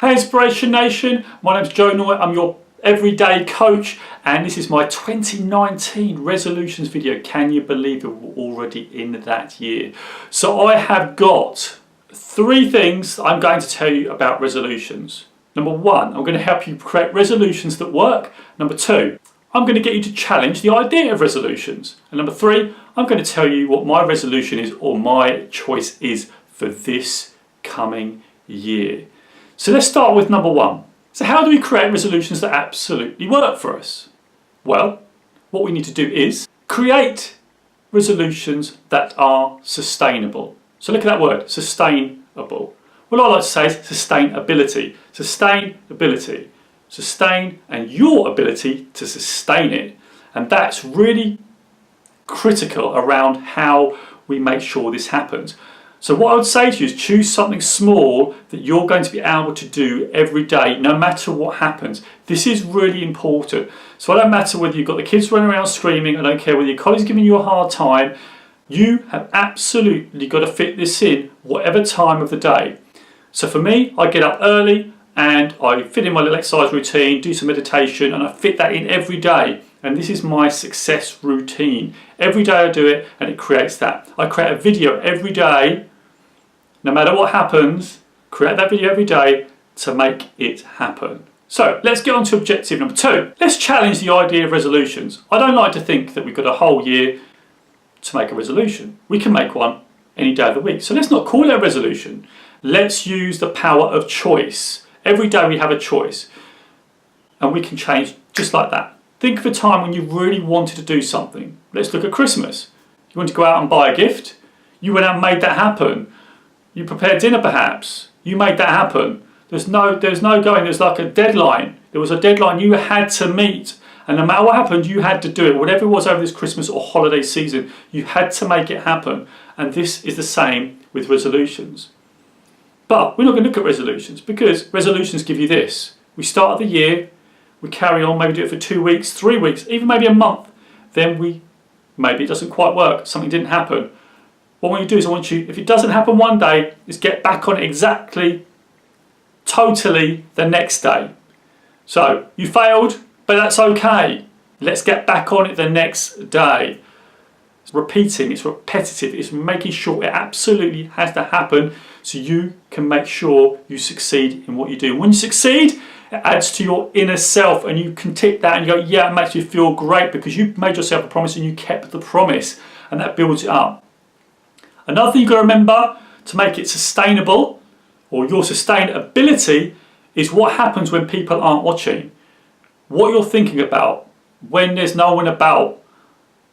Hey Inspiration Nation, my name's Joe Noya, I'm your everyday coach, and this is my 2019 resolutions video. Can you believe it, we're already in that year? So I have got 3 things I'm going to tell you about resolutions. Number 1, I'm going to help you create resolutions that work. Number 2, I'm going to get you to challenge the idea of resolutions. And number 3, I'm going to tell you what my resolution is, or my choice is, for this coming year. So let's start with number 1. So how do we create resolutions that absolutely work for us? Well, what we need to do is create resolutions that are sustainable. So look at that word, sustainable. What I like to say is sustainability. Sustainability. Sustain and your ability to sustain it. And that's really critical around how we make sure this happens. So what I would say to you is choose something small that you're going to be able to do every day, no matter what happens. This is really important. So it don't matter whether you've got the kids running around screaming, I don't care whether your colleague's giving you a hard time, you have absolutely got to fit this in whatever time of the day. So for me, I get up early and I fit in my little exercise routine, do some meditation, and I fit that in every day. And this is my success routine. Every day I do it and it creates that. I create a video every day. No matter what happens, create that video every day to make it happen. So let's get on to objective number 2. Let's challenge the idea of resolutions. I don't like to think that we've got a whole year to make a resolution. We can make one any day of the week. So let's not call it a resolution. Let's use the power of choice. Every day we have a choice and we can change just like that. Think of a time when you really wanted to do something. Let's look at Christmas. You want to go out and buy a gift? You went out and made that happen. You prepared dinner perhaps. You made that happen. There's no going. There's like a deadline. There was a deadline you had to meet. And no matter what happened, you had to do it. Whatever it was over this Christmas or holiday season, you had to make it happen. And this is the same with resolutions. But we're not going to look at resolutions because resolutions give you this. We start the year, we carry on, maybe do it for 2 weeks, 3 weeks, even maybe a month. Then maybe it doesn't quite work, something didn't happen. What I want you to do is I want you, if it doesn't happen one day, is get back on it exactly, totally the next day. So you failed, but that's okay. Let's get back on it the next day. It's repeating, it's repetitive, it's making sure it absolutely has to happen so you can make sure you succeed in what you do. When you succeed, it adds to your inner self and you can tick that and you go, yeah, it makes you feel great because you made yourself a promise and you kept the promise, and that builds it up. Another thing you've got to remember to make it sustainable, or your sustainability, is what happens when people aren't watching. What you're thinking about when there's no one about.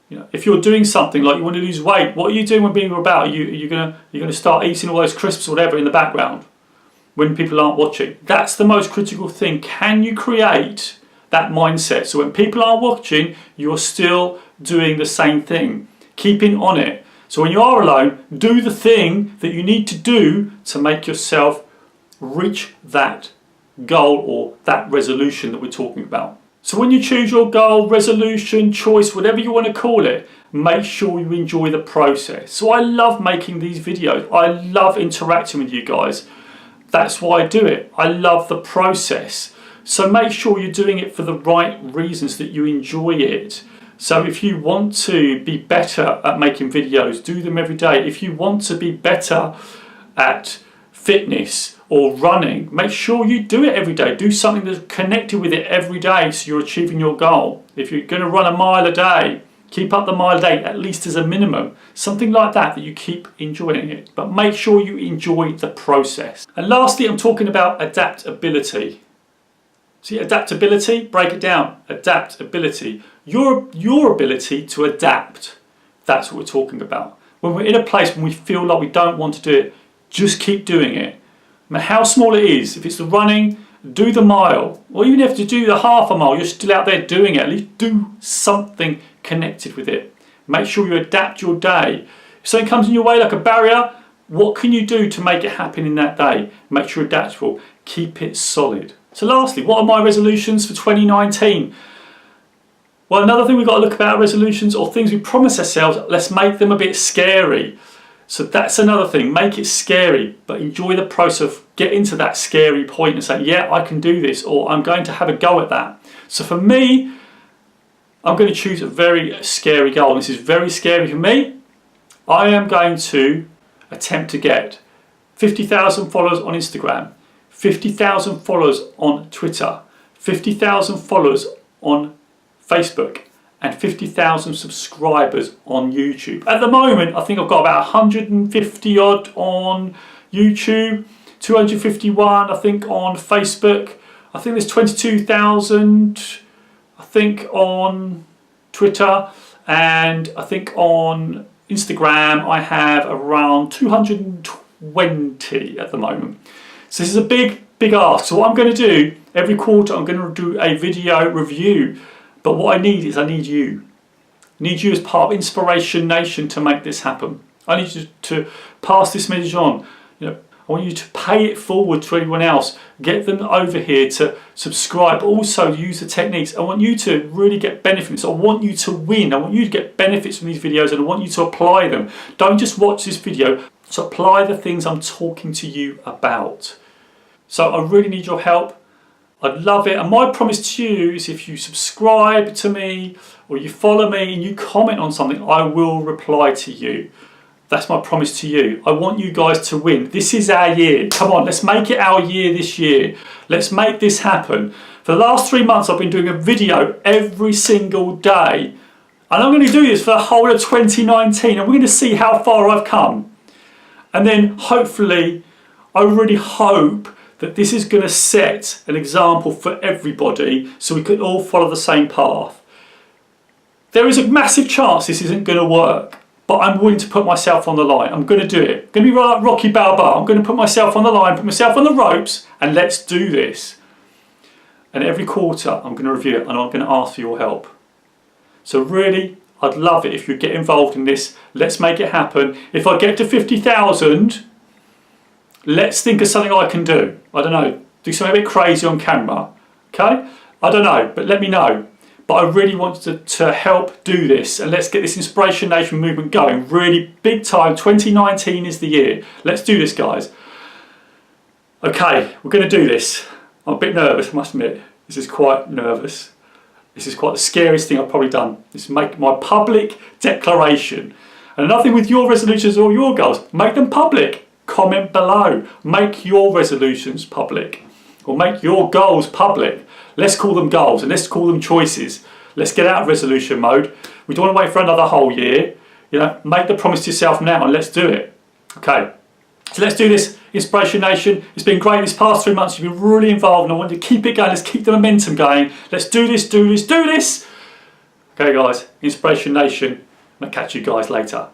You know, if you're doing something like you want to lose weight, what are you doing when people are about? You're gonna start eating all those crisps or whatever in the background when people aren't watching. That's the most critical thing. Can you create that mindset so when people aren't watching, you're still doing the same thing, keeping on it. So when you are alone, do the thing that you need to do to make yourself reach that goal or that resolution that we're talking about. So when you choose your goal, resolution, choice, whatever you want to call it, make sure you enjoy the process. So I love making these videos. I love interacting with you guys. That's why I do it. I love the process. So make sure you're doing it for the right reasons, that you enjoy it. So if you want to be better at making videos, do them every day. If you want to be better at fitness or running, make sure you do it every day. Do something that's connected with it every day so you're achieving your goal. If you're going to run a mile a day, keep up the mile a day, at least as a minimum. Something like that you keep enjoying it. But make sure you enjoy the process. And lastly, I'm talking about adaptability. See, adaptability, break it down. Adaptability. Your ability to adapt. That's what we're talking about. When we're in a place when we feel like we don't want to do it, just keep doing it. No matter how small it is, if it's the running, do the mile. Or even if you do the half a mile, you're still out there doing it. At least do something connected with it. Make sure you adapt your day. If something comes in your way like a barrier, what can you do to make it happen in that day? Make sure you're adaptable. Keep it solid. So lastly, what are my resolutions for 2019? Well, another thing we've got to look about resolutions or things we promise ourselves, let's make them a bit scary. So that's another thing, make it scary, but enjoy the process of get into that scary point and say, yeah, I can do this, or I'm going to have a go at that. So for me, I'm going to choose a very scary goal. This is very scary for me. I am going to attempt to get 50,000 followers on Instagram, 50,000 followers on Twitter, 50,000 followers on Facebook, and 50,000 subscribers on YouTube. At the moment, I think I've got about 150 odd on YouTube, 251 I think on Facebook. I think there's 22,000 I think on Twitter, and I think on Instagram I have around 220 at the moment. So this is a big ask. So what I'm going to do, every quarter I'm going to do a video review. But what I need is, I need you. I need you as part of Inspiration Nation to make this happen. I need you to pass this message on. You know, I want you to pay it forward to anyone else. Get them over here to subscribe. Also use the techniques. I want you to really get benefits. I want you to win. I want you to get benefits from these videos, and I want you to apply them. Don't just watch this video. So apply the things I'm talking to you about. So I really need your help. I'd love it. And my promise to you is, if you subscribe to me or you follow me and you comment on something, I will reply to you. That's my promise to you. I want you guys to win. This is our year. Come on, let's make it our year this year. Let's make this happen. For the last 3 months, I've been doing a video every single day. And I'm going to do this for the whole of 2019. And we're going to see how far I've come. And then hopefully, I really hope that this is going to set an example for everybody, so we can all follow the same path. There is a massive chance this isn't going to work, but I'm willing to put myself on the line. I'm going to do it. I'm going to be like Rocky Balboa. I'm going to put myself on the line, put myself on the ropes, and let's do this. And every quarter I'm going to review it, and I'm going to ask for your help. So really, I'd love it if you get involved in this. Let's make it happen. If I get to 50,000, let's think of something I can do. I don't know, do something a bit crazy on camera. Okay? I don't know, but let me know. But I really want to help do this, and let's get this Inspiration Nation movement going really big time. 2019 is the year. Let's do this, guys. Okay, we're going to do this. I'm a bit nervous, I must admit. This is quite nervous. This is quite the scariest thing I've probably done. This is make my public declaration. And another thing with your resolutions or your goals, make them public. Comment below. Make your resolutions public, or make your goals public. Let's call them goals, and let's call them choices. Let's get out of resolution mode. We don't want to wait for another whole year. You know, make the promise to yourself now, and let's do it. Okay, so let's do this, Inspiration Nation. It's been great these past 3 months. You've been really involved, and I want to keep it going. Let's keep the momentum going. Let's do this, do this, do this. Okay, guys, Inspiration Nation. I'll catch you guys later.